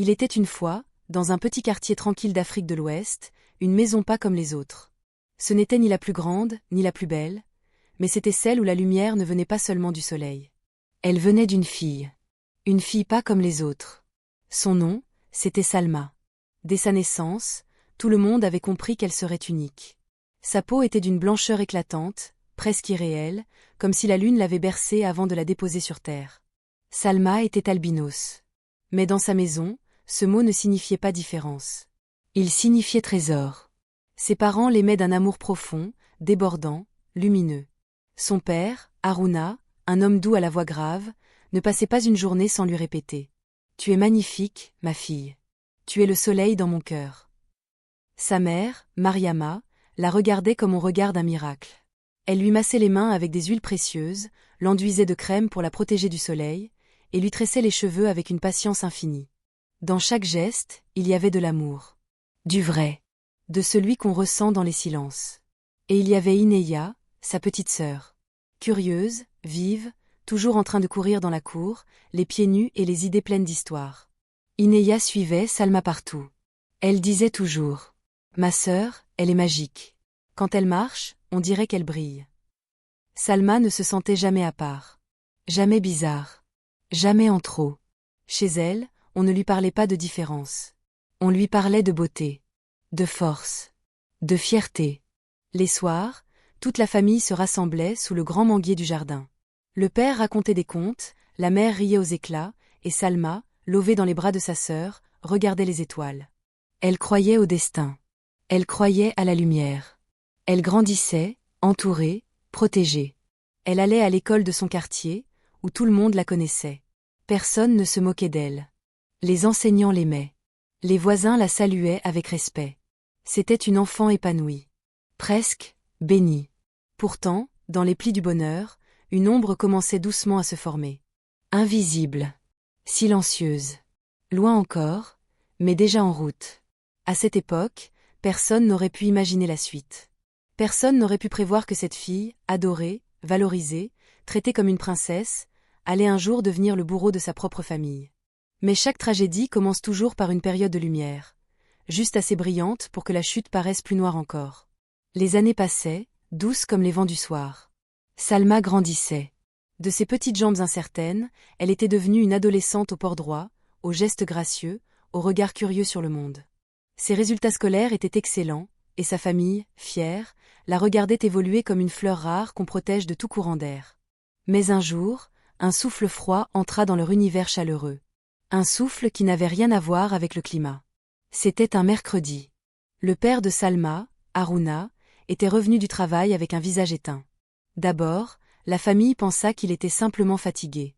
Il était une fois, dans un petit quartier tranquille d'Afrique de l'Ouest, une maison pas comme les autres. Ce n'était ni la plus grande, ni la plus belle, mais c'était celle où la lumière ne venait pas seulement du soleil. Elle venait d'une fille. Une fille pas comme les autres. Son nom, c'était Salma. Dès sa naissance, tout le monde avait compris qu'elle serait unique. Sa peau était d'une blancheur éclatante, presque irréelle, comme si la lune l'avait bercée avant de la déposer sur terre. Salma était albinos. Mais dans sa maison, ce mot ne signifiait pas différence. Il signifiait trésor. Ses parents l'aimaient d'un amour profond, débordant, lumineux. Son père, Haruna, un homme doux à la voix grave, ne passait pas une journée sans lui répéter « Tu es magnifique, ma fille. Tu es le soleil dans mon cœur. » Sa mère, Mariama, la regardait comme on regarde un miracle. Elle lui massait les mains avec des huiles précieuses, l'enduisait de crème pour la protéger du soleil, et lui tressait les cheveux avec une patience infinie. Dans chaque geste, il y avait de l'amour. Du vrai. De celui qu'on ressent dans les silences. Et il y avait Ineya, sa petite sœur. Curieuse, vive, toujours en train de courir dans la cour, les pieds nus et les idées pleines d'histoire. Ineya suivait Salma partout. Elle disait toujours « Ma sœur, elle est magique. Quand elle marche, on dirait qu'elle brille. » Salma ne se sentait jamais à part. Jamais bizarre. Jamais en trop. Chez elle, on ne lui parlait pas de différence. On lui parlait de beauté. De force. De fierté. Les soirs, toute la famille se rassemblait sous le grand manguier du jardin. Le père racontait des contes, la mère riait aux éclats, et Salma, lovée dans les bras de sa sœur, regardait les étoiles. Elle croyait au destin. Elle croyait à la lumière. Elle grandissait, entourée, protégée. Elle allait à l'école de son quartier, où tout le monde la connaissait. Personne ne se moquait d'elle. Les enseignants l'aimaient. Les voisins la saluaient avec respect. C'était une enfant épanouie. Presque, bénie. Pourtant, dans les plis du bonheur, une ombre commençait doucement à se former. Invisible. Silencieuse. Loin encore, mais déjà en route. À cette époque, personne n'aurait pu imaginer la suite. Personne n'aurait pu prévoir que cette fille, adorée, valorisée, traitée comme une princesse, allait un jour devenir le bourreau de sa propre famille. Mais chaque tragédie commence toujours par une période de lumière, juste assez brillante pour que la chute paraisse plus noire encore. Les années passaient, douces comme les vents du soir. Salma grandissait. De ses petites jambes incertaines, elle était devenue une adolescente au port droit, aux gestes gracieux, au regard curieux sur le monde. Ses résultats scolaires étaient excellents, et sa famille, fière, la regardait évoluer comme une fleur rare qu'on protège de tout courant d'air. Mais un jour, un souffle froid entra dans leur univers chaleureux. Un souffle qui n'avait rien à voir avec le climat. C'était un mercredi. Le père de Salma, Haruna, était revenu du travail avec un visage éteint. D'abord, la famille pensa qu'il était simplement fatigué.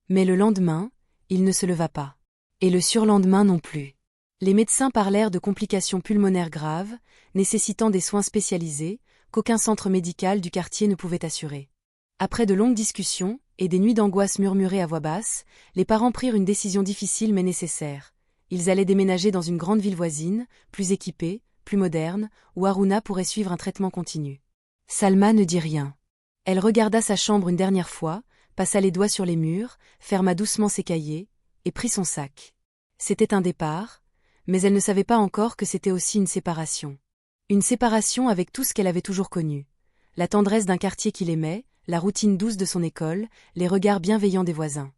Mais le lendemain, il ne se leva pas. Et le surlendemain non plus. Les médecins parlèrent de complications pulmonaires graves, nécessitant des soins spécialisés, qu'aucun centre médical du quartier ne pouvait assurer. Après de longues discussions, et des nuits d'angoisse murmurées à voix basse, les parents prirent une décision difficile mais nécessaire. Ils allaient déménager dans une grande ville voisine, plus équipée, plus moderne, où Haruna pourrait suivre un traitement continu. Salma ne dit rien. Elle regarda sa chambre une dernière fois, passa les doigts sur les murs, ferma doucement ses cahiers, et prit son sac. C'était un départ, mais elle ne savait pas encore que c'était aussi une séparation. Une séparation avec tout ce qu'elle avait toujours connu. La tendresse d'un quartier qu'il aimait, la routine douce de son école, les regards bienveillants des voisins.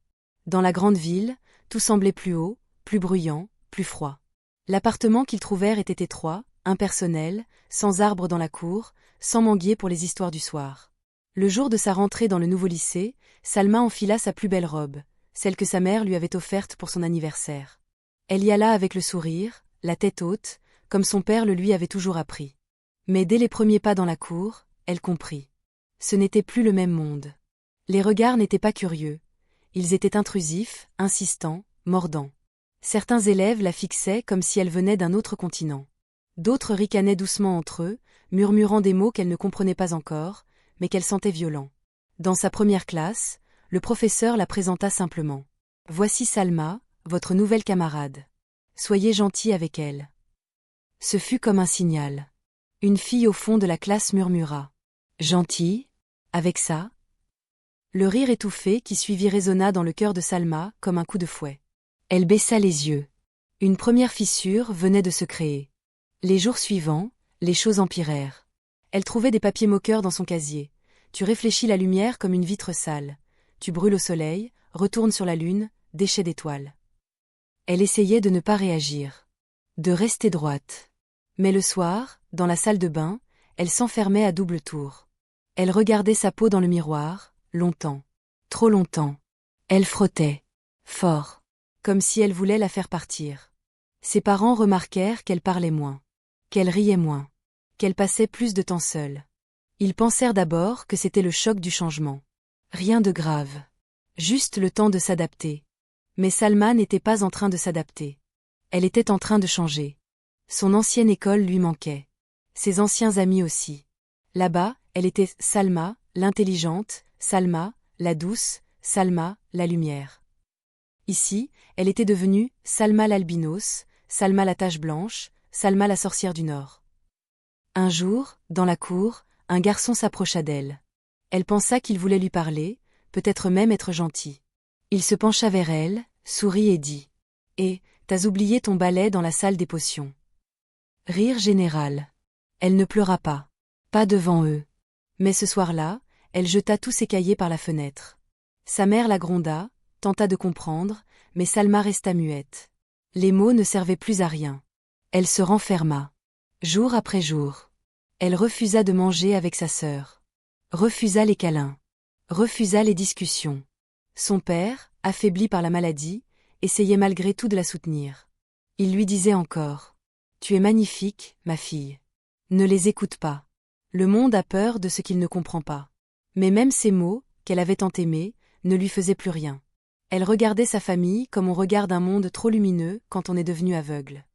Dans la grande ville, tout semblait plus haut, plus bruyant, plus froid. L'appartement qu'ils trouvèrent était étroit, impersonnel, sans arbre dans la cour, sans manguier pour les histoires du soir. Le jour de sa rentrée dans le nouveau lycée, Salma enfila sa plus belle robe, celle que sa mère lui avait offerte pour son anniversaire. Elle y alla avec le sourire, la tête haute, comme son père le lui avait toujours appris. Mais dès les premiers pas dans la cour, elle comprit. Ce n'était plus le même monde. Les regards n'étaient pas curieux. Ils étaient intrusifs, insistants, mordants. Certains élèves la fixaient comme si elle venait d'un autre continent. D'autres ricanaient doucement entre eux, murmurant des mots qu'elle ne comprenait pas encore, mais qu'elle sentait violents. Dans sa première classe, le professeur la présenta simplement. « Voici Salma, votre nouvelle camarade. Soyez gentil avec elle. » Ce fut comme un signal. Une fille au fond de la classe murmura. « Gentil ? Avec ça ?» Le rire étouffé qui suivit résonna dans le cœur de Salma comme un coup de fouet. Elle baissa les yeux. Une première fissure venait de se créer. Les jours suivants, les choses empirèrent. Elle trouvait des papiers moqueurs dans son casier. Tu réfléchis la lumière comme une vitre sale. Tu brûles au soleil, retournes sur la lune, déchets d'étoiles. Elle essayait de ne pas réagir. De rester droite. Mais le soir, dans la salle de bain, elle s'enfermait à double tour. Elle regardait sa peau dans le miroir, longtemps. Trop longtemps. Elle frottait. Fort. Comme si elle voulait la faire partir. Ses parents remarquèrent qu'elle parlait moins. Qu'elle riait moins. Qu'elle passait plus de temps seule. Ils pensèrent d'abord que c'était le choc du changement. Rien de grave. Juste le temps de s'adapter. Mais Salma n'était pas en train de s'adapter. Elle était en train de changer. Son ancienne école lui manquait. Ses anciens amis aussi. Là-bas, elle était Salma, l'intelligente, Salma, la douce, Salma, la lumière. Ici, elle était devenue Salma l'albinos, Salma la tache blanche, Salma la sorcière du Nord. Un jour, dans la cour, un garçon s'approcha d'elle. Elle pensa qu'il voulait lui parler, peut-être même être gentil. Il se pencha vers elle, sourit et dit « Eh, t'as oublié ton balai dans la salle des potions. » Rire général. Elle ne pleura pas. Pas devant eux. Mais ce soir-là, elle jeta tous ses cahiers par la fenêtre. Sa mère la gronda, tenta de comprendre, mais Salma resta muette. Les mots ne servaient plus à rien. Elle se renferma. Jour après jour. Elle refusa de manger avec sa sœur. Refusa les câlins. Refusa les discussions. Son père, affaibli par la maladie, essayait malgré tout de la soutenir. Il lui disait encore « Tu es magnifique, ma fille. Ne les écoute pas. Le monde a peur de ce qu'il ne comprend pas. » Mais même ces mots, qu'elle avait tant aimés, ne lui faisaient plus rien. Elle regardait sa famille comme on regarde un monde trop lumineux quand on est devenu aveugle.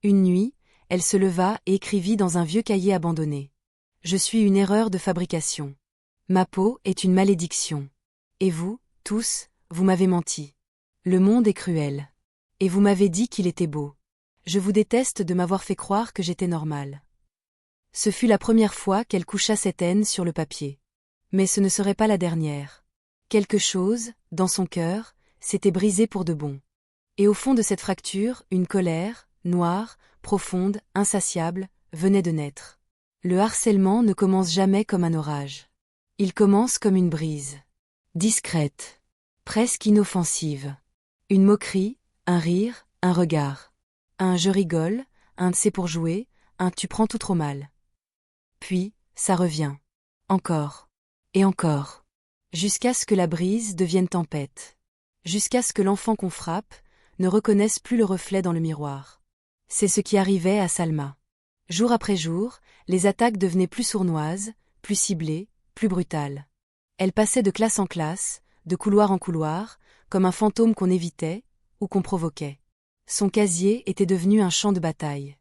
Une nuit, elle se leva et écrivit dans un vieux cahier abandonné. « Je suis une erreur de fabrication. Ma peau est une malédiction. Et vous, tous, vous m'avez menti. Le monde est cruel. Et vous m'avez dit qu'il était beau. Je vous déteste de m'avoir fait croire que j'étais normale. » Ce fut la première fois qu'elle coucha cette haine sur le papier. Mais ce ne serait pas la dernière. Quelque chose, dans son cœur, s'était brisé pour de bon. Et au fond de cette fracture, une colère, noire, profonde, insatiable, venait de naître. Le harcèlement ne commence jamais comme un orage. Il commence comme une brise. Discrète. Presque inoffensive. Une moquerie, un rire, un regard. Un « je rigole », un « c'est pour jouer », un « tu prends tout trop mal ». Puis, ça revient. Encore. Et encore. Jusqu'à ce que la brise devienne tempête. Jusqu'à ce que l'enfant qu'on frappe ne reconnaisse plus le reflet dans le miroir. C'est ce qui arrivait à Salma. Jour après jour, les attaques devenaient plus sournoises, plus ciblées, plus brutales. Elle passait de classe en classe, de couloir en couloir, comme un fantôme qu'on évitait ou qu'on provoquait. Son casier était devenu un champ de bataille.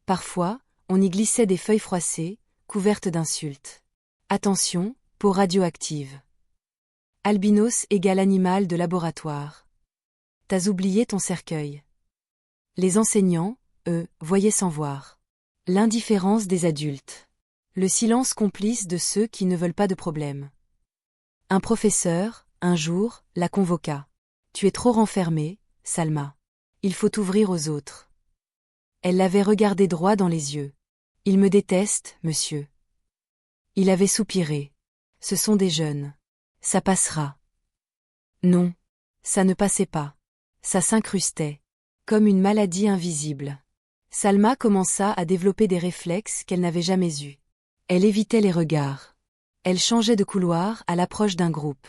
Parfois, on y glissait des feuilles froissées, couvertes d'insultes. Attention, peau radioactive. Albinos égale animal de laboratoire. T'as oublié ton cercueil. Les enseignants, eux, voyaient sans voir. L'indifférence des adultes. Le silence complice de ceux qui ne veulent pas de problème. Un professeur, un jour, la convoqua. « Tu es trop renfermée, Salma. Il faut t'ouvrir aux autres. » Elle l'avait regardé droit dans les yeux. « Il me déteste, monsieur. » Il avait soupiré. « Ce sont des jeunes. Ça passera. » Non, ça ne passait pas. Ça s'incrustait. Comme une maladie invisible. Salma commença à développer des réflexes qu'elle n'avait jamais eus. Elle évitait les regards. Elle changeait de couloir à l'approche d'un groupe.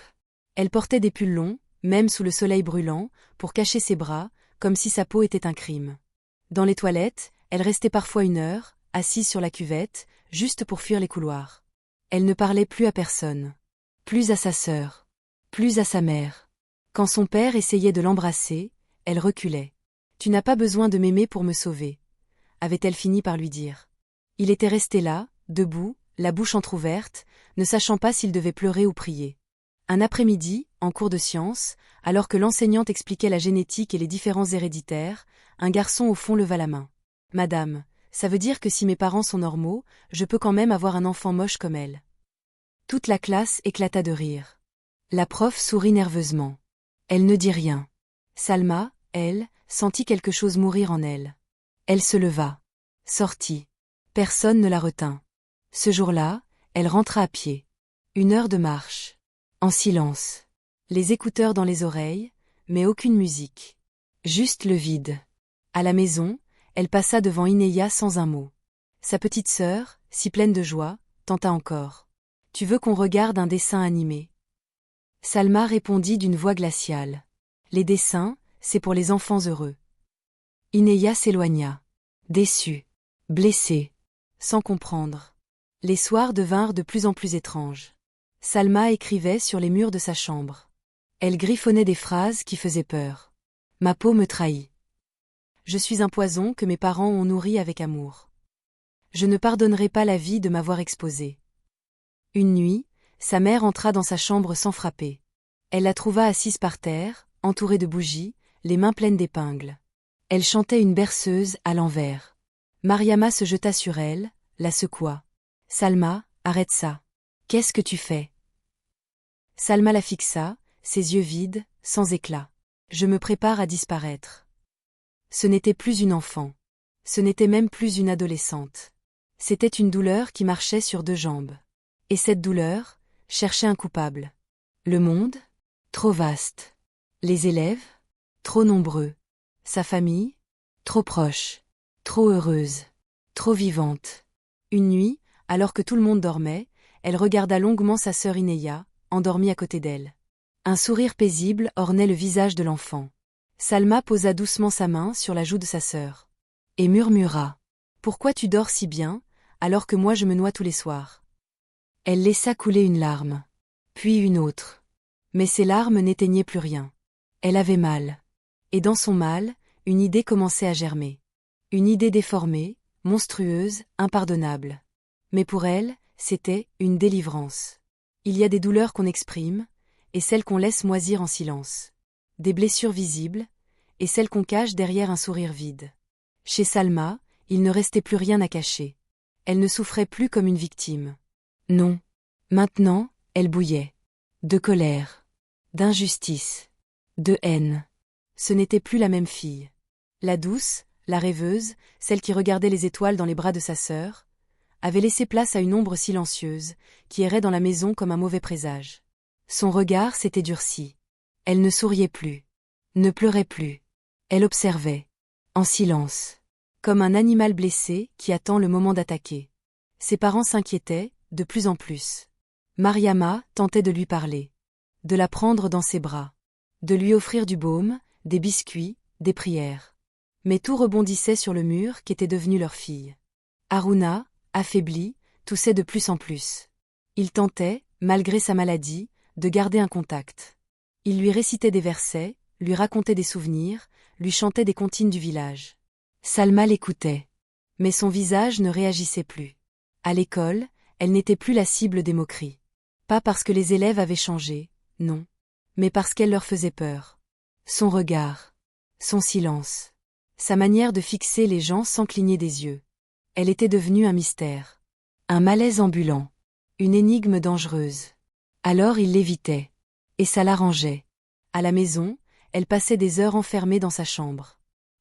Elle portait des pulls longs, même sous le soleil brûlant, pour cacher ses bras, comme si sa peau était un crime. Dans les toilettes, elle restait parfois 1 heure, assise sur la cuvette, juste pour fuir les couloirs. Elle ne parlait plus à personne. Plus à sa sœur. Plus à sa mère. Quand son père essayait de l'embrasser, elle reculait. « Tu n'as pas besoin de m'aimer pour me sauver », avait-elle fini par lui dire. Il était resté là, debout, la bouche entr'ouverte, ne sachant pas s'il devait pleurer ou prier. Un après-midi, en cours de sciences, alors que l'enseignante expliquait la génétique et les différences héréditaires, un garçon au fond leva la main. « Madame, ça veut dire que si mes parents sont normaux, je peux quand même avoir un enfant moche comme elle. » Toute la classe éclata de rire. La prof sourit nerveusement. Elle ne dit rien. Salma, elle, sentit quelque chose mourir en elle. Elle se leva. Sortit. Personne ne la retint. Ce jour-là, elle rentra à pied. 1 heure de marche. En silence. Les écouteurs dans les oreilles, mais aucune musique. Juste le vide. À la maison, elle passa devant Inéia sans un mot. Sa petite sœur, si pleine de joie, tenta encore. « Tu veux qu'on regarde un dessin animé ?» Salma répondit d'une voix glaciale. « Les dessins, c'est pour les enfants heureux. » Inéia s'éloigna. Déçue. Blessée. Sans comprendre. Les soirs devinrent de plus en plus étranges. Salma écrivait sur les murs de sa chambre. Elle griffonnait des phrases qui faisaient peur. « Ma peau me trahit. Je suis un poison que mes parents ont nourri avec amour. Je ne pardonnerai pas la vie de m'avoir exposée. » Une nuit, sa mère entra dans sa chambre sans frapper. Elle la trouva assise par terre, entourée de bougies, les mains pleines d'épingles. Elle chantait une berceuse à l'envers. Mariama se jeta sur elle, la secoua. « Salma, arrête ça. Qu'est-ce que tu fais ?» Salma la fixa, ses yeux vides, sans éclat. « Je me prépare à disparaître. » Ce n'était plus une enfant. Ce n'était même plus une adolescente. C'était une douleur qui marchait sur 2 jambes. Et cette douleur cherchait un coupable. Le monde? Trop vaste. Les élèves? Trop nombreux. Sa famille? Trop proche. Trop heureuse. Trop vivante. Une nuit, alors que tout le monde dormait, elle regarda longuement sa sœur Inéia, endormie à côté d'elle. Un sourire paisible ornait le visage de l'enfant. Salma posa doucement sa main sur la joue de sa sœur. Et murmura. « Pourquoi tu dors si bien, alors que moi je me noie tous les soirs ?» Elle laissa couler une larme. Puis une autre. Mais ces larmes n'éteignaient plus rien. Elle avait mal. Et dans son mal, une idée commençait à germer. Une idée déformée, monstrueuse, impardonnable. Mais pour elle, c'était une délivrance. Il y a des douleurs qu'on exprime, et celles qu'on laisse moisir en silence. Des blessures visibles, et celles qu'on cache derrière un sourire vide. Chez Salma, il ne restait plus rien à cacher. Elle ne souffrait plus comme une victime. Non. Maintenant, elle bouillait. De colère. D'injustice. De haine. Ce n'était plus la même fille. La douce, la rêveuse, celle qui regardait les étoiles dans les bras de sa sœur, avait laissé place à une ombre silencieuse, qui errait dans la maison comme un mauvais présage. Son regard s'était durci. Elle ne souriait plus. Ne pleurait plus. Elle observait. En silence. Comme un animal blessé qui attend le moment d'attaquer. Ses parents s'inquiétaient, de plus en plus. Mariama tentait de lui parler. De la prendre dans ses bras. De lui offrir du baume, des biscuits, des prières. Mais tout rebondissait sur le mur qu'était devenue leur fille. Haruna, affaibli, toussait de plus en plus. Il tentait, malgré sa maladie, de garder un contact. Il lui récitait des versets, lui racontait des souvenirs, lui chantait des comptines du village. Salma l'écoutait. Mais son visage ne réagissait plus. À l'école, elle n'était plus la cible des moqueries. Pas parce que les élèves avaient changé, non. Mais parce qu'elle leur faisait peur. Son regard. Son silence. Sa manière de fixer les gens sans cligner des yeux. Elle était devenue un mystère. Un malaise ambulant. Une énigme dangereuse. Alors il l'évitait. Et ça l'arrangeait. À la maison, elle passait des heures enfermée dans sa chambre.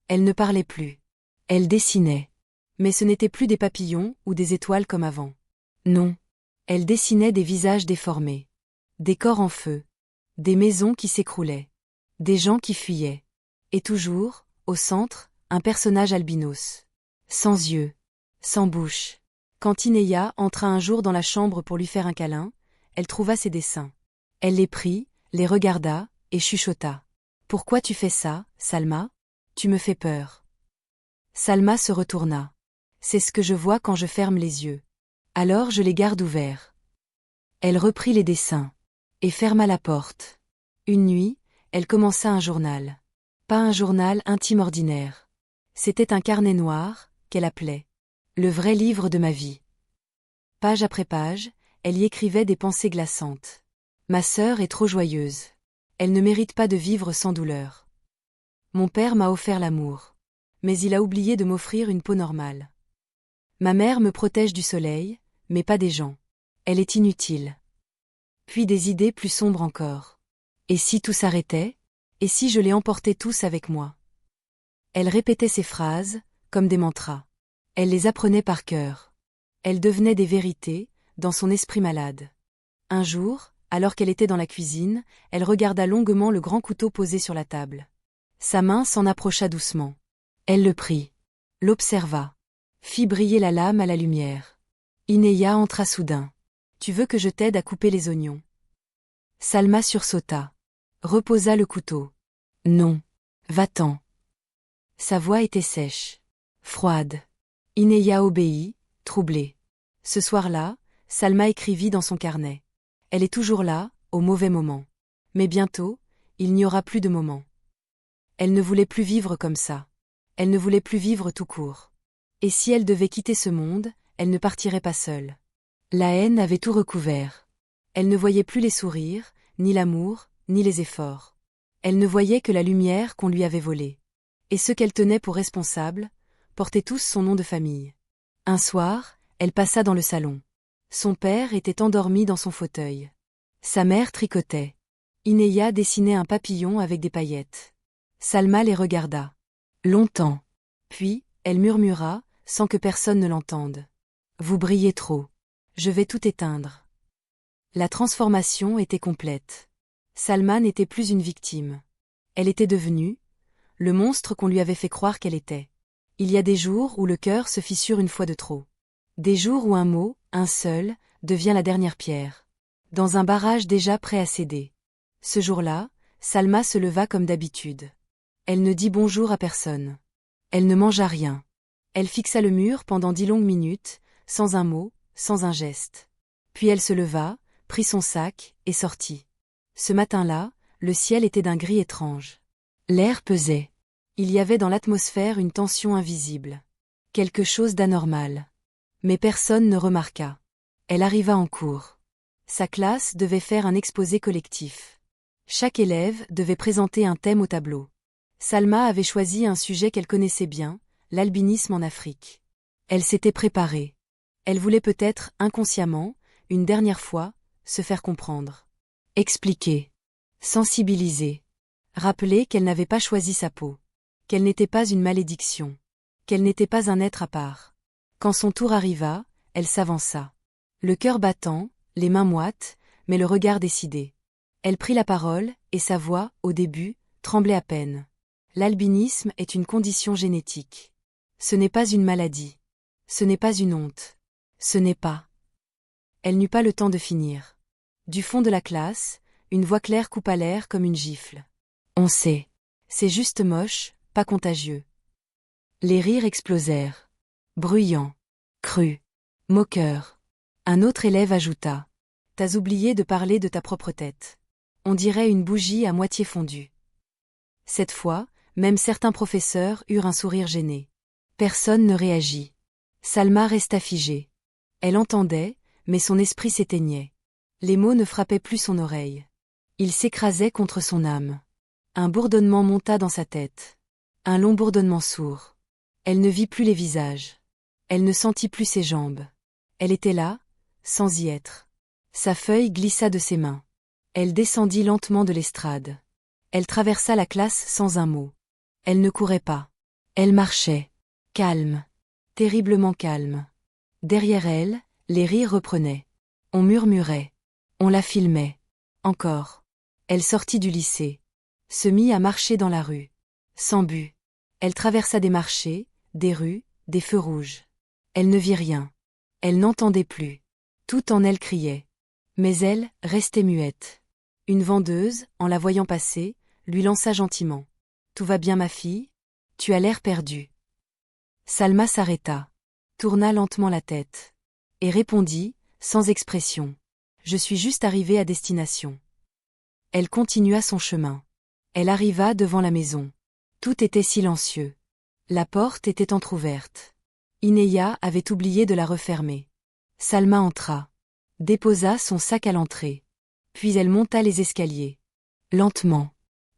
Elle ne parlait plus. Elle dessinait. Mais ce n'était plus des papillons ou des étoiles comme avant. Non. Elle dessinait des visages déformés. Des corps en feu. Des maisons qui s'écroulaient. Des gens qui fuyaient. Et toujours, au centre, un personnage albinos. Sans yeux. Sans bouche. Quand Inéia entra un jour dans la chambre pour lui faire un câlin, elle trouva ses dessins. Elle les prit, les regarda, et chuchota. « Pourquoi tu fais ça, Salma? Tu me fais peur. » Salma se retourna. « C'est ce que je vois quand je ferme les yeux. Alors je les garde ouverts. » Elle reprit les dessins. Et ferma la porte. Une nuit, elle commença un journal. Pas un journal intime ordinaire. C'était un carnet noir, qu'elle appelait « Le vrai livre de ma vie ». Page après page, elle y écrivait des pensées glaçantes. « Ma sœur est trop joyeuse. Elle ne mérite pas de vivre sans douleur. Mon père m'a offert l'amour. Mais il a oublié de m'offrir une peau normale. Ma mère me protège du soleil, mais pas des gens. Elle est inutile. » Puis des idées plus sombres encore. Et si tout s'arrêtait? Et si je les emportais tous avec moi? Elle répétait ces phrases, comme des mantras. Elle les apprenait par cœur. Elles devenaient des vérités, dans son esprit malade. Un jour, alors qu'elle était dans la cuisine, elle regarda longuement le grand couteau posé sur la table. Sa main s'en approcha doucement. Elle le prit, l'observa, fit briller la lame à la lumière. Inéa entra soudain. « Tu veux que je t'aide à couper les oignons ?» Salma sursauta. Reposa le couteau. « Non. Va-t'en. » Sa voix était sèche, froide. Inéa obéit, troublée. Ce soir-là, Salma écrivit dans son carnet. Elle est toujours là, au mauvais moment. Mais bientôt, il n'y aura plus de moment. Elle ne voulait plus vivre comme ça. Elle ne voulait plus vivre tout court. Et si elle devait quitter ce monde, elle ne partirait pas seule. La haine avait tout recouvert. Elle ne voyait plus les sourires, ni l'amour, ni les efforts. Elle ne voyait que la lumière qu'on lui avait volée. Et ceux qu'elle tenait pour responsables portaient tous son nom de famille. Un soir, elle passa dans le salon. Son père était endormi dans son fauteuil. Sa mère tricotait. Inéa dessinait un papillon avec des paillettes. Salma les regarda. Longtemps. Puis, elle murmura, sans que personne ne l'entende. « Vous brillez trop. Je vais tout éteindre. » La transformation était complète. Salma n'était plus une victime. Elle était devenue le monstre qu'on lui avait fait croire qu'elle était. Il y a des jours où le cœur se fissure une fois de trop. Des jours où un mot, un seul, devient la dernière pierre. Dans un barrage déjà prêt à céder. Ce jour-là, Salma se leva comme d'habitude. Elle ne dit bonjour à personne. Elle ne mangea rien. Elle fixa le mur pendant 10 longues minutes, sans un mot, sans un geste. Puis elle se leva, prit son sac, et sortit. Ce matin-là, le ciel était d'un gris étrange. L'air pesait. Il y avait dans l'atmosphère une tension invisible. Quelque chose d'anormal. Mais personne ne remarqua. Elle arriva en cours. Sa classe devait faire un exposé collectif. Chaque élève devait présenter un thème au tableau. Salma avait choisi un sujet qu'elle connaissait bien, l'albinisme en Afrique. Elle s'était préparée. Elle voulait peut-être, inconsciemment, une dernière fois, se faire comprendre. Expliquer. Sensibiliser. Rappeler qu'elle n'avait pas choisi sa peau. Qu'elle n'était pas une malédiction. Qu'elle n'était pas un être à part. Quand son tour arriva, elle s'avança. Le cœur battant, les mains moites, mais le regard décidé. Elle prit la parole, et sa voix, au début, tremblait à peine. L'albinisme est une condition génétique. Ce n'est pas une maladie. Ce n'est pas une honte. Ce n'est pas. Elle n'eut pas le temps de finir. Du fond de la classe, une voix claire coupa l'air comme une gifle. On sait. C'est juste moche, pas contagieux. Les rires explosèrent. Bruyants. Crus. Moqueurs. Un autre élève ajouta. T'as oublié de parler de ta propre tête. On dirait une bougie à moitié fondue. Cette fois, même certains professeurs eurent un sourire gêné. Personne ne réagit. Salma resta figée. Elle entendait, mais son esprit s'éteignait. Les mots ne frappaient plus son oreille. Ils s'écrasaient contre son âme. Un bourdonnement monta dans sa tête. Un long bourdonnement sourd. Elle ne vit plus les visages. Elle ne sentit plus ses jambes. Elle était là, sans y être. Sa feuille glissa de ses mains. Elle descendit lentement de l'estrade. Elle traversa la classe sans un mot. Elle ne courait pas. Elle marchait. Calme. Terriblement calme. Derrière elle, les rires reprenaient. On murmurait. On la filmait. Encore. Elle sortit du lycée. Se mit à marcher dans la rue. Sans but. Elle traversa des marchés, des rues, des feux rouges. Elle ne vit rien. Elle n'entendait plus. Tout en elle criait. Mais elle restait muette. Une vendeuse, en la voyant passer, lui lança gentiment. « Tout va bien ma fille ? Tu as l'air perdue. » Salma s'arrêta, tourna lentement la tête, et répondit, sans expression. « Je suis juste arrivée à destination. » Elle continua son chemin. Elle arriva devant la maison. Tout était silencieux. La porte était entr'ouverte. Inéa avait oublié de la refermer. Salma entra. Déposa son sac à l'entrée. Puis elle monta les escaliers. Lentement.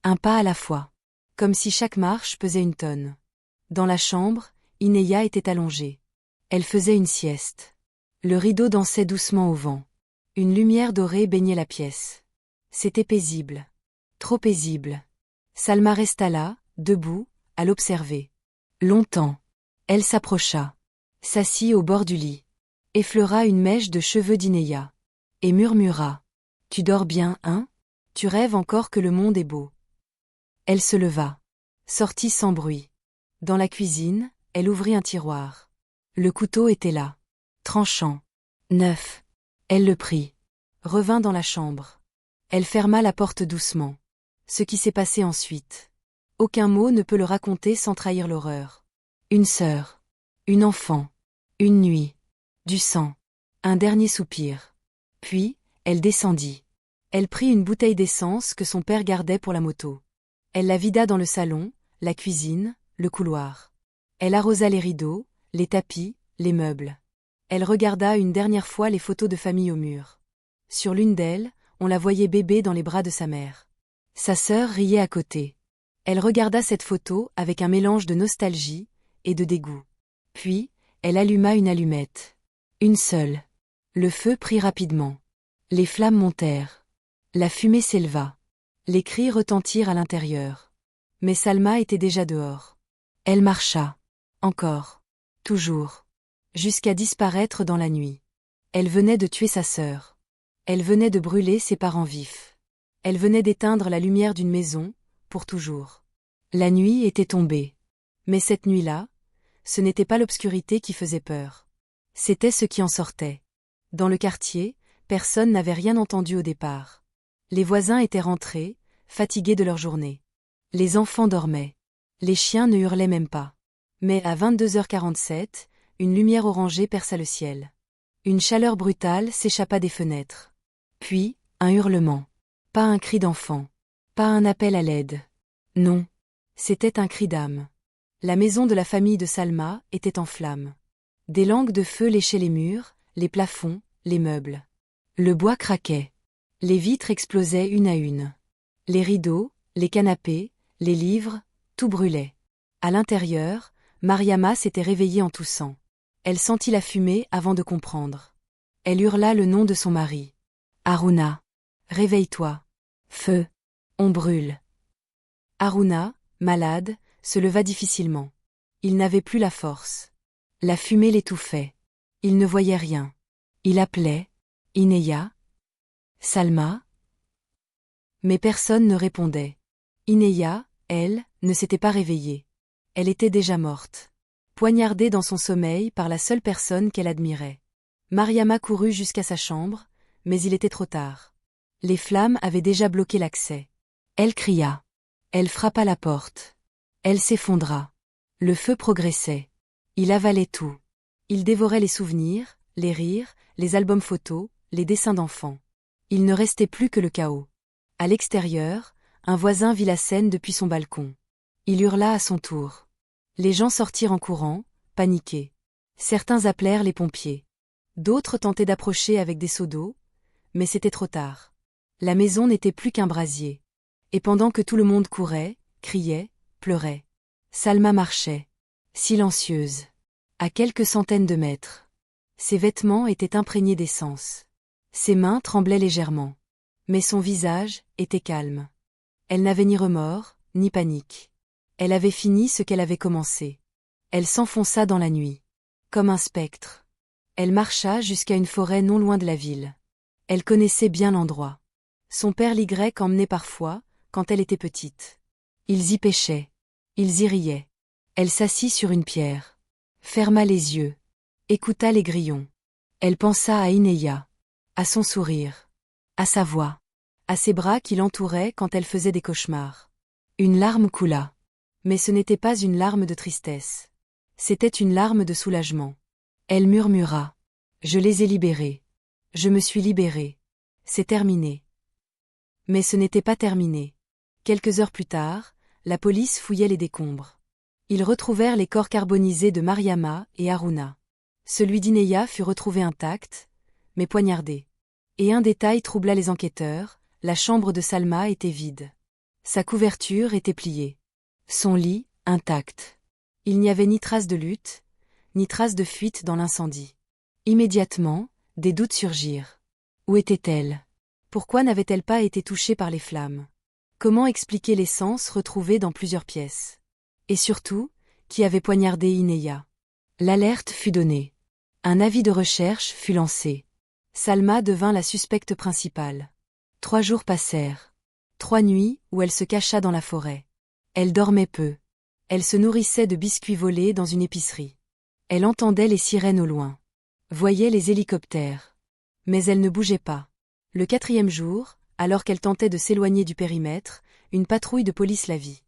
Un pas à la fois. Comme si chaque marche pesait une tonne. Dans la chambre, Inéa était allongée. Elle faisait une sieste. Le rideau dansait doucement au vent. Une lumière dorée baignait la pièce. C'était paisible. Trop paisible. Salma resta là, debout, à l'observer. Longtemps. Elle s'approcha, s'assit au bord du lit, effleura une mèche de cheveux d'Inéa, et murmura. « Tu dors bien, hein? Tu rêves encore que le monde est beau. » Elle se leva, sortit sans bruit. Dans la cuisine, elle ouvrit un tiroir. Le couteau était là, tranchant, neuf. Elle le prit, revint dans la chambre. Elle ferma la porte doucement. Ce qui s'est passé ensuite. Aucun mot ne peut le raconter sans trahir l'horreur. Une sœur, une enfant, une nuit, du sang, un dernier soupir. Puis, elle descendit. Elle prit une bouteille d'essence que son père gardait pour la moto. Elle la vida dans le salon, la cuisine, le couloir. Elle arrosa les rideaux, les tapis, les meubles. Elle regarda une dernière fois les photos de famille au mur. Sur l'une d'elles, on la voyait bébé dans les bras de sa mère. Sa sœur riait à côté. Elle regarda cette photo avec un mélange de nostalgie et de dégoût. Puis, elle alluma une allumette. Une seule. Le feu prit rapidement. Les flammes montèrent. La fumée s'éleva. Les cris retentirent à l'intérieur. Mais Salma était déjà dehors. Elle marcha. Encore. Toujours. Jusqu'à disparaître dans la nuit. Elle venait de tuer sa sœur. Elle venait de brûler ses parents vifs. Elle venait d'éteindre la lumière d'une maison, pour toujours. La nuit était tombée. Mais cette nuit-là, ce n'était pas l'obscurité qui faisait peur. C'était ce qui en sortait. Dans le quartier, personne n'avait rien entendu au départ. Les voisins étaient rentrés, fatigués de leur journée. Les enfants dormaient. Les chiens ne hurlaient même pas. Mais à 22h47, une lumière orangée perça le ciel. Une chaleur brutale s'échappa des fenêtres. Puis, un hurlement. Pas un cri d'enfant. Pas un appel à l'aide. Non. C'était un cri d'âme. La maison de la famille de Salma était en flammes. Des langues de feu léchaient les murs, les plafonds, les meubles. Le bois craquait. Les vitres explosaient une à une. Les rideaux, les canapés, les livres, tout brûlait. À l'intérieur, Mariama s'était réveillée en toussant. Elle sentit la fumée avant de comprendre. Elle hurla le nom de son mari. « Harouna! Réveille-toi! Feu! On brûle !» Harouna, malade, se leva difficilement. Il n'avait plus la force. La fumée l'étouffait. Il ne voyait rien. Il appelait. Inéa. Salma. Mais personne ne répondait. Inéa, elle, ne s'était pas réveillée. Elle était déjà morte. Poignardée dans son sommeil par la seule personne qu'elle admirait. Mariama courut jusqu'à sa chambre, mais il était trop tard. Les flammes avaient déjà bloqué l'accès. Elle cria. Elle frappa la porte. Elle s'effondra. Le feu progressait. Il avalait tout. Il dévorait les souvenirs, les rires, les albums photos, les dessins d'enfants. Il ne restait plus que le chaos. À l'extérieur, un voisin vit la scène depuis son balcon. Il hurla à son tour. Les gens sortirent en courant, paniqués. Certains appelèrent les pompiers. D'autres tentaient d'approcher avec des seaux d'eau, mais c'était trop tard. La maison n'était plus qu'un brasier. Et pendant que tout le monde courait, criait, pleurait, Salma marchait, silencieuse, à quelques centaines de mètres. Ses vêtements étaient imprégnés d'essence. Ses mains tremblaient légèrement. Mais son visage était calme. Elle n'avait ni remords, ni panique. Elle avait fini ce qu'elle avait commencé. Elle s'enfonça dans la nuit. Comme un spectre. Elle marcha jusqu'à une forêt non loin de la ville. Elle connaissait bien l'endroit. Son père l'Y emmenait parfois, quand elle était petite. Ils y pêchaient. Ils y riaient. Elle s'assit sur une pierre. Ferma les yeux. Écouta les grillons. Elle pensa à Inéa. À son sourire. À sa voix. À ses bras qui l'entouraient quand elle faisait des cauchemars. Une larme coula. Mais ce n'était pas une larme de tristesse. C'était une larme de soulagement. Elle murmura. Je les ai libérés. Je me suis libérée. C'est terminé. Mais ce n'était pas terminé. Quelques heures plus tard, la police fouillait les décombres. Ils retrouvèrent les corps carbonisés de Mariama et Harouna. Celui d'Inéa fut retrouvé intact, mais poignardé. Et un détail troubla les enquêteurs, la chambre de Salma était vide. Sa couverture était pliée. Son lit, intact. Il n'y avait ni trace de lutte, ni trace de fuite dans l'incendie. Immédiatement, des doutes surgirent. Où était-elle? Pourquoi n'avait-elle pas été touchée par les flammes? Comment expliquer l'essence retrouvée dans plusieurs pièces? Et surtout, qui avait poignardé Ineya. L'alerte fut donnée. Un avis de recherche fut lancé. Salma devint la suspecte principale. 3 jours passèrent. 3 nuits où elle se cacha dans la forêt. Elle dormait peu. Elle se nourrissait de biscuits volés dans une épicerie. Elle entendait les sirènes au loin. Voyait les hélicoptères. Mais elle ne bougeait pas. Le 4e jour, alors qu'elle tentait de s'éloigner du périmètre, une patrouille de police la vit.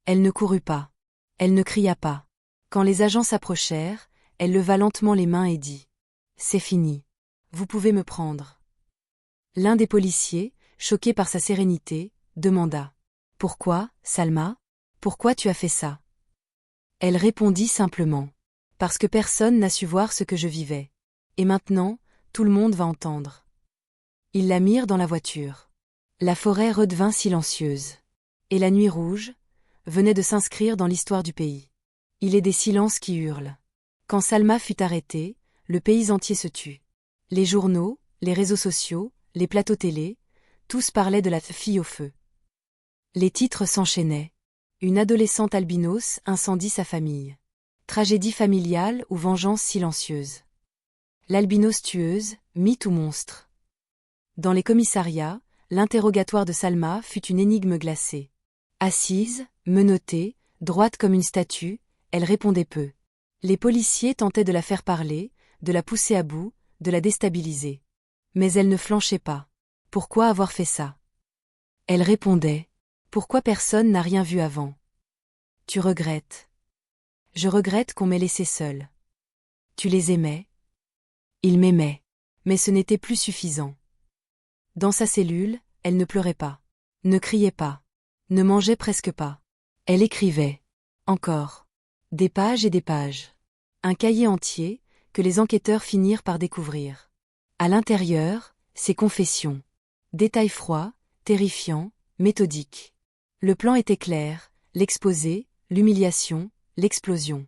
Elle ne courut pas. Elle ne cria pas. Quand les agents s'approchèrent, elle leva lentement les mains et dit « C'est fini. Vous pouvez me prendre. » L'un des policiers, choqué par sa sérénité, demanda « Pourquoi, Salma? Pourquoi tu as fait ça ?» Elle répondit simplement « Parce que personne n'a su voir ce que je vivais. Et maintenant, tout le monde va entendre. » Ils la mirent dans la voiture. La forêt redevint silencieuse. Et la nuit rouge venait de s'inscrire dans l'histoire du pays. Il est des silences qui hurlent. Quand Salma fut arrêtée, le pays entier se tut. Les journaux, les réseaux sociaux, les plateaux télé, tous parlaient de la fille au feu. Les titres s'enchaînaient. Une adolescente albinos incendie sa famille. Tragédie familiale ou vengeance silencieuse. L'albinos tueuse, mythe ou monstre. Dans les commissariats, l'interrogatoire de Salma fut une énigme glacée. Assise, menottée, droite comme une statue, elle répondait peu. Les policiers tentaient de la faire parler, de la pousser à bout, de la déstabiliser. Mais elle ne flanchait pas. Pourquoi avoir fait ça? Elle répondait. Pourquoi personne n'a rien vu avant? Tu regrettes. Je regrette qu'on m'ait laissé seule. Tu les aimais? Ils m'aimaient. Mais ce n'était plus suffisant. Dans sa cellule, elle ne pleurait pas. Ne criait pas. Ne mangeait presque pas. Elle écrivait. Encore. Des pages et des pages. Un cahier entier, que les enquêteurs finirent par découvrir. À l'intérieur, ses confessions. Détails froids, terrifiants, méthodiques. Le plan était clair, l'exposé, l'humiliation, l'explosion.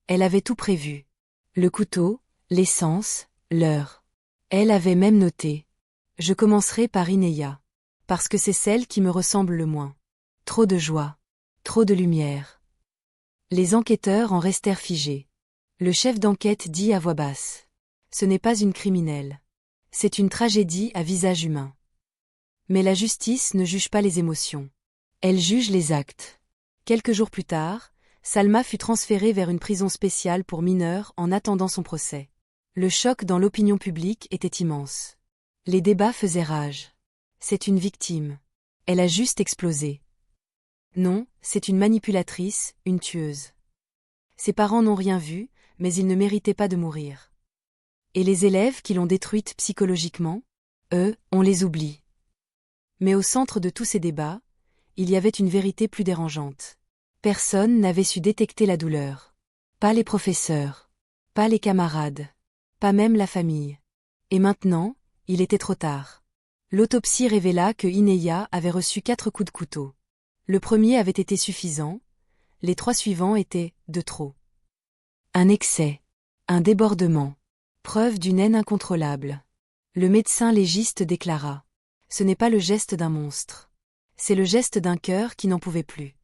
Elle avait tout prévu. Le couteau, l'essence, l'heure. Elle avait même noté. Je commencerai par Ineya. Parce que c'est celle qui me ressemble le moins. Trop de joie. Trop de lumière. Les enquêteurs en restèrent figés. Le chef d'enquête dit à voix basse. Ce n'est pas une criminelle. C'est une tragédie à visage humain. Mais la justice ne juge pas les émotions. Elle juge les actes. Quelques jours plus tard, Salma fut transférée vers une prison spéciale pour mineurs en attendant son procès. Le choc dans l'opinion publique était immense. Les débats faisaient rage. C'est une victime. Elle a juste explosé. Non, c'est une manipulatrice, une tueuse. Ses parents n'ont rien vu, mais ils ne méritaient pas de mourir. Et les élèves qui l'ont détruite psychologiquement? Eux, on les oublie. Mais au centre de tous ces débats, il y avait une vérité plus dérangeante. Personne n'avait su détecter la douleur. Pas les professeurs. Pas les camarades. Pas même la famille. Et maintenant, il était trop tard. L'autopsie révéla que Ineya avait reçu 4 coups de couteau. Le premier avait été suffisant, les 3 suivants étaient de trop. Un excès. Un débordement. Preuve d'une haine incontrôlable. Le médecin légiste déclara. Ce n'est pas le geste d'un monstre. C'est le geste d'un cœur qui n'en pouvait plus.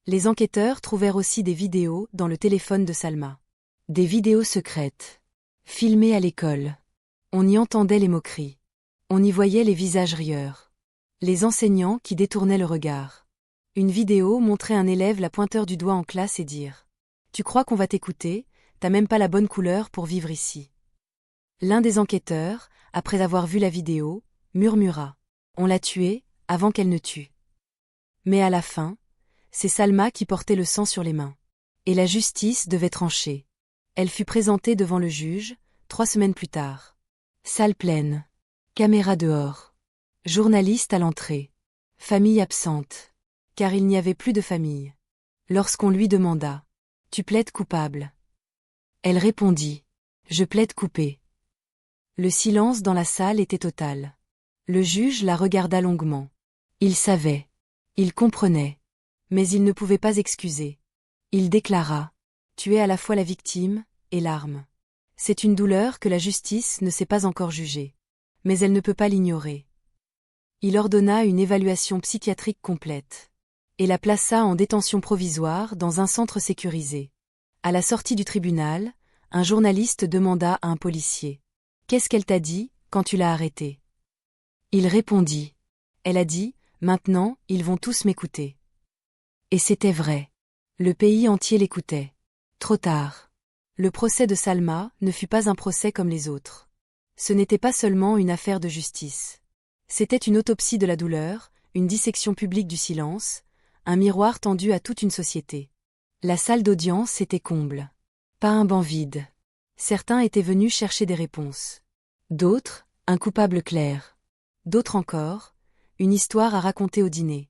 Les enquêteurs trouvèrent aussi des vidéos dans le téléphone de Salma. Des vidéos secrètes. Filmées à l'école. On y entendait les moqueries. On y voyait les visages rieurs. Les enseignants qui détournaient le regard. Une vidéo montrait un élève la pointeur du doigt en classe et dire « Tu crois qu'on va t'écouter, t'as même pas la bonne couleur pour vivre ici. » L'un des enquêteurs, après avoir vu la vidéo, murmura « On l'a tuée, avant qu'elle ne tue. » Mais à la fin, c'est Salma qui portait le sang sur les mains. Et la justice devait trancher. Elle fut présentée devant le juge, 3 semaines plus tard. Salle pleine. Caméra dehors. Journaliste à l'entrée. Famille absente. Car il n'y avait plus de famille. Lorsqu'on lui demanda « Tu plaides coupable ?» Elle répondit « Je plaide coupé ». Le silence dans la salle était total. Le juge la regarda longuement. Il savait. Il comprenait. Mais il ne pouvait pas excuser. Il déclara « Tu es à la fois la victime et l'arme. C'est une douleur que la justice ne sait pas encore juger. Mais elle ne peut pas l'ignorer. » Il ordonna une évaluation psychiatrique complète. et la plaça en détention provisoire dans un centre sécurisé. À la sortie du tribunal, un journaliste demanda à un policier: « Qu'est-ce qu'elle t'a dit, quand tu l'as arrêtée ?» Il répondit: « Elle a dit, maintenant, ils vont tous m'écouter. » Et c'était vrai. Le pays entier l'écoutait. Trop tard. Le procès de Salma ne fut pas un procès comme les autres. Ce n'était pas seulement une affaire de justice. C'était une autopsie de la douleur, une dissection publique du silence, un miroir tendu à toute une société. La salle d'audience était comble. Pas un banc vide. Certains étaient venus chercher des réponses. D'autres, un coupable clair. D'autres encore, une histoire à raconter au dîner.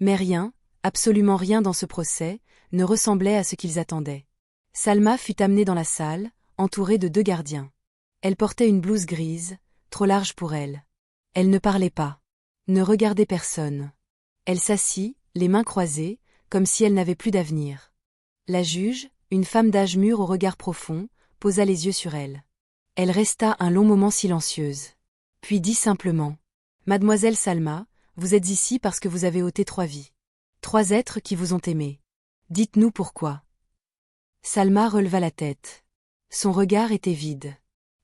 Mais rien, absolument rien dans ce procès, ne ressemblait à ce qu'ils attendaient. Salma fut amenée dans la salle, entourée de 2 gardiens. Elle portait une blouse grise, trop large pour elle. Elle ne parlait pas, ne regardait personne. Elle s'assit, les mains croisées, comme si elle n'avait plus d'avenir. La juge, une femme d'âge mûr au regard profond, posa les yeux sur elle. Elle resta un long moment silencieuse. Puis dit simplement: « Mademoiselle Salma, vous êtes ici parce que vous avez ôté 3 vies. 3 êtres qui vous ont aimé. Dites-nous pourquoi. » Salma releva la tête. Son regard était vide.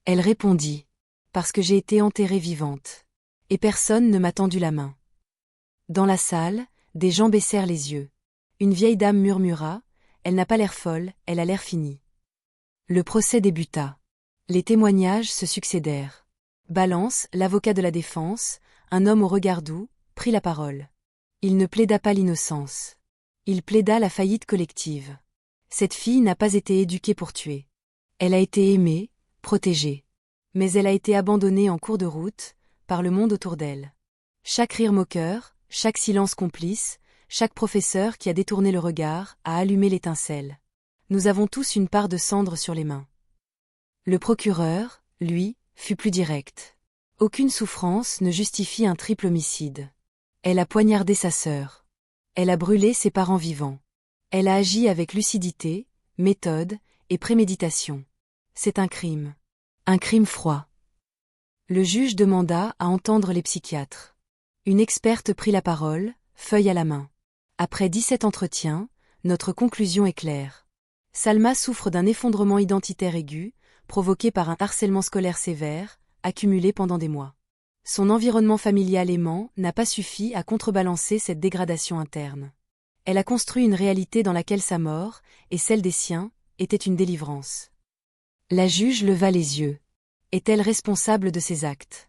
Elle répondit: « Parce que j'ai été enterrée vivante. Et personne ne m'a tendu la main. » Dans la salle, des gens baissèrent les yeux. Une vieille dame murmura: « Elle n'a pas l'air folle, elle a l'air finie. » Le procès débuta. Les témoignages se succédèrent. Balance, l'avocat de la défense, un homme au regard doux, prit la parole. Il ne plaida pas l'innocence. Il plaida la faillite collective. Cette fille n'a pas été éduquée pour tuer. Elle a été aimée, protégée. Mais elle a été abandonnée en cours de route, par le monde autour d'elle. Chaque rire moqueur, chaque silence complice, chaque professeur qui a détourné le regard, a allumé l'étincelle. Nous avons tous une part de cendre sur les mains. Le procureur, lui, fut plus direct. Aucune souffrance ne justifie un triple homicide. Elle a poignardé sa sœur. Elle a brûlé ses parents vivants. Elle a agi avec lucidité, méthode et préméditation. C'est un crime. Un crime froid. Le juge demanda à entendre les psychiatres. Une experte prit la parole, feuille à la main. Après 17 entretiens, notre conclusion est claire. Salma souffre d'un effondrement identitaire aigu, provoqué par un harcèlement scolaire sévère, accumulé pendant des mois. Son environnement familial aimant n'a pas suffi à contrebalancer cette dégradation interne. Elle a construit une réalité dans laquelle sa mort, et celle des siens, était une délivrance. La juge leva les yeux. Est-elle responsable de ses actes?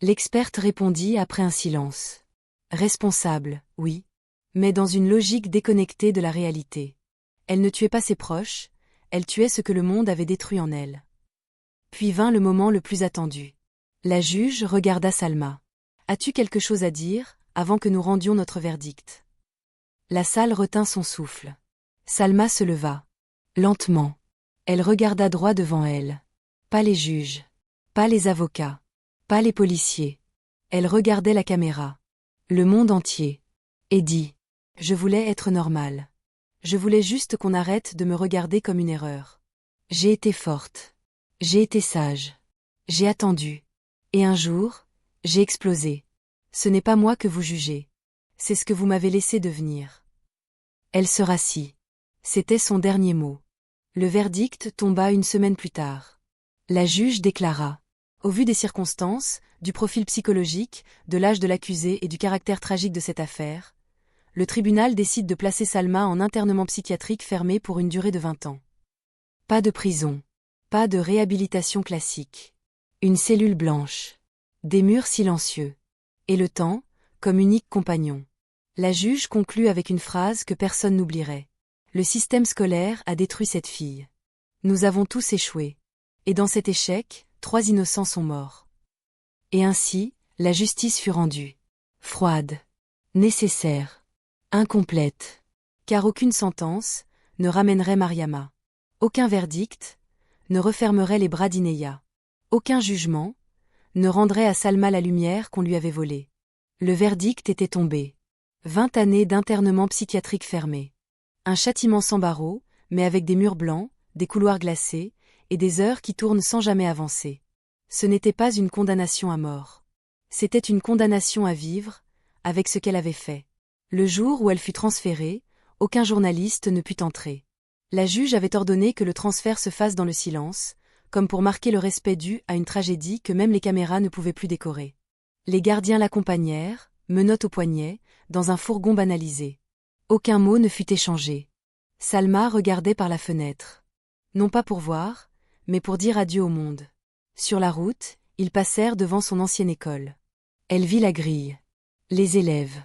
L'experte répondit après un silence. Responsable, oui. Mais dans une logique déconnectée de la réalité. Elle ne tuait pas ses proches, elle tuait ce que le monde avait détruit en elle. Puis vint le moment le plus attendu. La juge regarda Salma. « As-tu quelque chose à dire, avant que nous rendions notre verdict ?» La salle retint son souffle. Salma se leva. Lentement. Elle regarda droit devant elle. Pas les juges. Pas les avocats. Pas les policiers. Elle regardait la caméra. Le monde entier. Et dit: « Je voulais être normale. Je voulais juste qu'on arrête de me regarder comme une erreur. J'ai été forte. J'ai été sage. J'ai attendu. Et un jour, j'ai explosé. Ce n'est pas moi que vous jugez. C'est ce que vous m'avez laissé devenir. » Elle se rassit. C'était son dernier mot. Le verdict tomba une semaine plus tard. La juge déclara: « Au vu des circonstances, du profil psychologique, de l'âge de l'accusé et du caractère tragique de cette affaire, le tribunal décide de placer Salma en internement psychiatrique fermé pour une durée de 20 ans. Pas de prison. Pas de réhabilitation classique. Une cellule blanche. Des murs silencieux. Et le temps, comme unique compagnon. » La juge conclut avec une phrase que personne n'oublierait. « Le système scolaire a détruit cette fille. Nous avons tous échoué. Et dans cet échec, 3 innocents sont morts. » Et ainsi, la justice fut rendue. Froide. Nécessaire. Incomplète. Car aucune sentence ne ramènerait Mariama. Aucun verdict ne refermerait les bras d'Ineya. Aucun jugement ne rendrait à Salma la lumière qu'on lui avait volée. Le verdict était tombé. 20 années d'internement psychiatrique fermé. Un châtiment sans barreaux, mais avec des murs blancs, des couloirs glacés, et des heures qui tournent sans jamais avancer. Ce n'était pas une condamnation à mort. C'était une condamnation à vivre, avec ce qu'elle avait fait. Le jour où elle fut transférée, aucun journaliste ne put entrer. La juge avait ordonné que le transfert se fasse dans le silence, comme pour marquer le respect dû à une tragédie que même les caméras ne pouvaient plus décorer. Les gardiens l'accompagnèrent, menottes au poignet, dans un fourgon banalisé. Aucun mot ne fut échangé. Salma regardait par la fenêtre. Non pas pour voir, mais pour dire adieu au monde. Sur la route, ils passèrent devant son ancienne école. Elle vit la grille. Les élèves.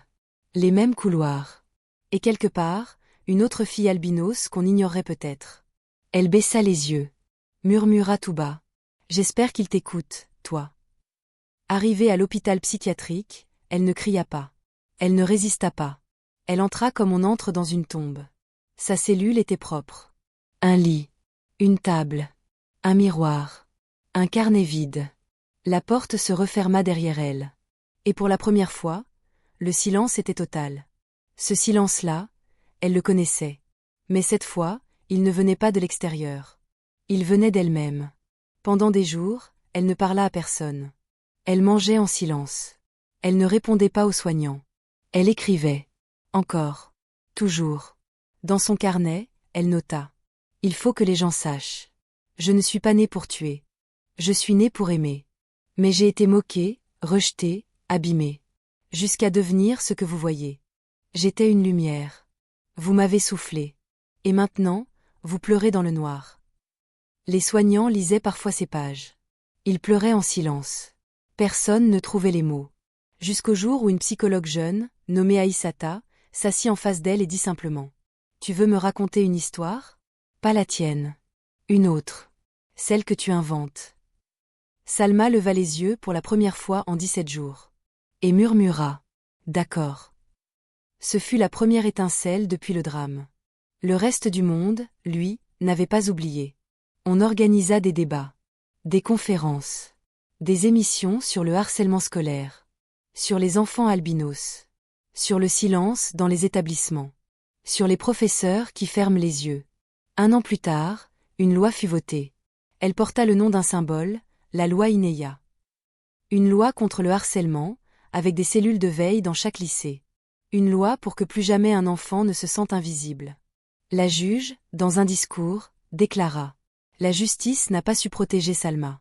Les mêmes couloirs. Et quelque part, une autre fille albinos qu'on ignorerait peut-être. Elle baissa les yeux. Murmura tout bas. J'espère qu'il t'écoute, toi. Arrivée à l'hôpital psychiatrique, elle ne cria pas. Elle ne résista pas. Elle entra comme on entre dans une tombe. Sa cellule était propre. Un lit. Une table. Un miroir. Un carnet vide. La porte se referma derrière elle. Et pour la première fois, le silence était total. Ce silence-là, elle le connaissait. Mais cette fois, il ne venait pas de l'extérieur. Il venait d'elle-même. Pendant des jours, elle ne parla à personne. Elle mangeait en silence. Elle ne répondait pas aux soignants. Elle écrivait. Encore. Toujours. Dans son carnet, elle nota. Il faut que les gens sachent. Je ne suis pas née pour tuer. Je suis née pour aimer. Mais j'ai été moquée, rejetée, abîmée. Jusqu'à devenir ce que vous voyez. J'étais une lumière. Vous m'avez soufflé. Et maintenant, vous pleurez dans le noir. Les soignants lisaient parfois ces pages. Ils pleuraient en silence. Personne ne trouvait les mots. Jusqu'au jour où une psychologue jeune, nommée Aïssata, s'assit en face d'elle et dit simplement. Tu veux me raconter une histoire? Pas la tienne. Une autre. Celle que tu inventes. Salma leva les yeux pour la première fois en 17 jours. Et murmura. D'accord. Ce fut la première étincelle depuis le drame. Le reste du monde, lui, n'avait pas oublié. On organisa des débats. Des conférences. Des émissions sur le harcèlement scolaire. Sur les enfants albinos. Sur le silence dans les établissements. Sur les professeurs qui ferment les yeux. 1 an plus tard, une loi fut votée. Elle porta le nom d'un symbole, la loi Ineya. Une loi contre le harcèlement, avec des cellules de veille dans chaque lycée. Une loi pour que plus jamais un enfant ne se sente invisible. La juge, dans un discours, déclara. La justice n'a pas su protéger Salma.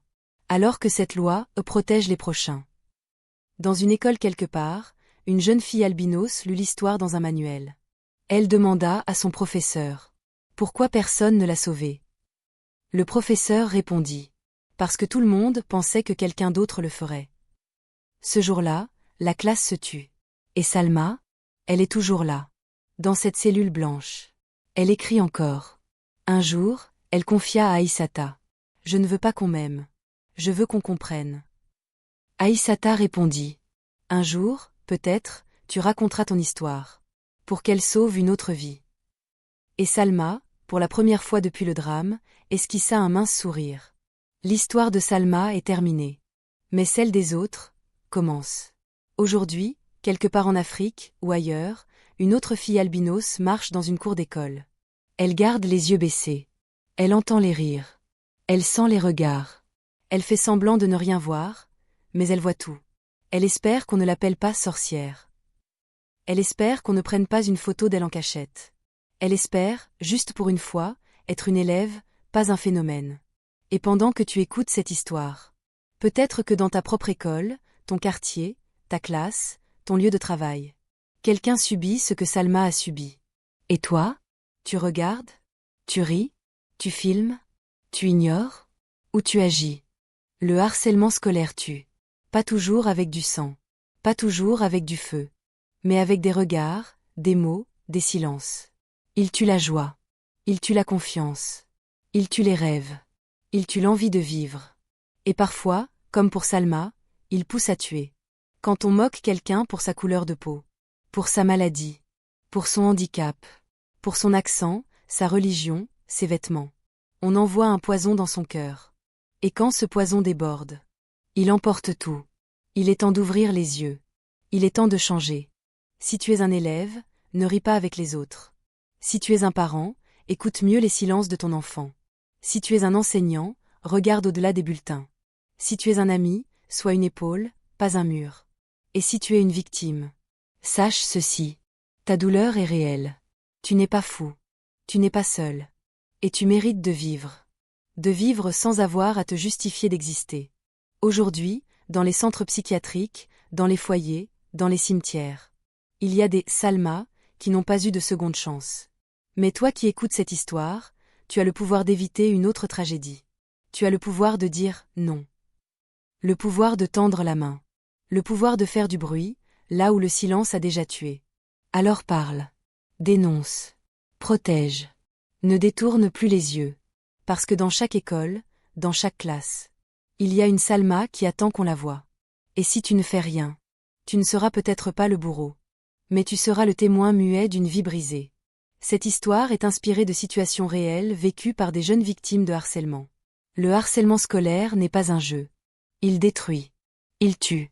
Alors que cette loi protège les prochains. Dans une école quelque part, une jeune fille albinos lut l'histoire dans un manuel. Elle demanda à son professeur. Pourquoi personne ne l'a sauvée? Le professeur répondit. Parce que tout le monde pensait que quelqu'un d'autre le ferait. Ce jour-là, la classe se tut. Et Salma? Elle est toujours là. Dans cette cellule blanche. Elle écrit encore. Un jour, elle confia à Aïssata. Je ne veux pas qu'on m'aime. Je veux qu'on comprenne. Aïssata répondit. Un jour, peut-être, tu raconteras ton histoire. Pour qu'elle sauve une autre vie. Et Salma, pour la première fois depuis le drame, esquissa un mince sourire. L'histoire de Salma est terminée. Mais celle des autres commence. Aujourd'hui, quelque part en Afrique, ou ailleurs, une autre fille albinos marche dans une cour d'école. Elle garde les yeux baissés. Elle entend les rires. Elle sent les regards. Elle fait semblant de ne rien voir, mais elle voit tout. Elle espère qu'on ne l'appelle pas sorcière. Elle espère qu'on ne prenne pas une photo d'elle en cachette. Elle espère, juste pour une fois, être une élève, pas un phénomène. Et pendant que tu écoutes cette histoire, peut-être que dans ta propre école, ton quartier, ta classe, ton lieu de travail, quelqu'un subit ce que Salma a subi. Et toi? Tu regardes? Tu ris? Tu filmes? Tu ignores? Ou tu agis? Le harcèlement scolaire tue. Pas toujours avec du sang. Pas toujours avec du feu. Mais avec des regards, des mots, des silences. Il tue la joie. Il tue la confiance. Il tue les rêves. Il tue l'envie de vivre. Et parfois, comme pour Salma, il pousse à tuer. Quand on moque quelqu'un pour sa couleur de peau. Pour sa maladie. Pour son handicap. Pour son accent, sa religion, ses vêtements. On envoie un poison dans son cœur. Et quand ce poison déborde, il emporte tout. Il est temps d'ouvrir les yeux. Il est temps de changer. Si tu es un élève, ne ris pas avec les autres. Si tu es un parent, écoute mieux les silences de ton enfant. Si tu es un enseignant, regarde au-delà des bulletins. Si tu es un ami, sois une épaule, pas un mur. Et si tu es une victime, sache ceci. Ta douleur est réelle. Tu n'es pas fou. Tu n'es pas seul. Et tu mérites de vivre. De vivre sans avoir à te justifier d'exister. Aujourd'hui, dans les centres psychiatriques, dans les foyers, dans les cimetières, il y a des Salma qui n'ont pas eu de seconde chance. Mais toi qui écoutes cette histoire, tu as le pouvoir d'éviter une autre tragédie. Tu as le pouvoir de dire non. Le pouvoir de tendre la main. Le pouvoir de faire du bruit, là où le silence a déjà tué. Alors parle. Dénonce. Protège. Ne détourne plus les yeux. Parce que dans chaque école, dans chaque classe, il y a une Salma qui attend qu'on la voie. Et si tu ne fais rien, tu ne seras peut-être pas le bourreau. Mais tu seras le témoin muet d'une vie brisée. Cette histoire est inspirée de situations réelles vécues par des jeunes victimes de harcèlement. Le harcèlement scolaire n'est pas un jeu. Il détruit. Il tue.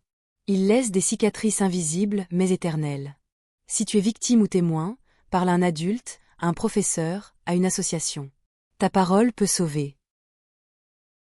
Il laisse des cicatrices invisibles mais éternelles. Si tu es victime ou témoin, parle à un adulte, à un professeur, à une association. Ta parole peut sauver.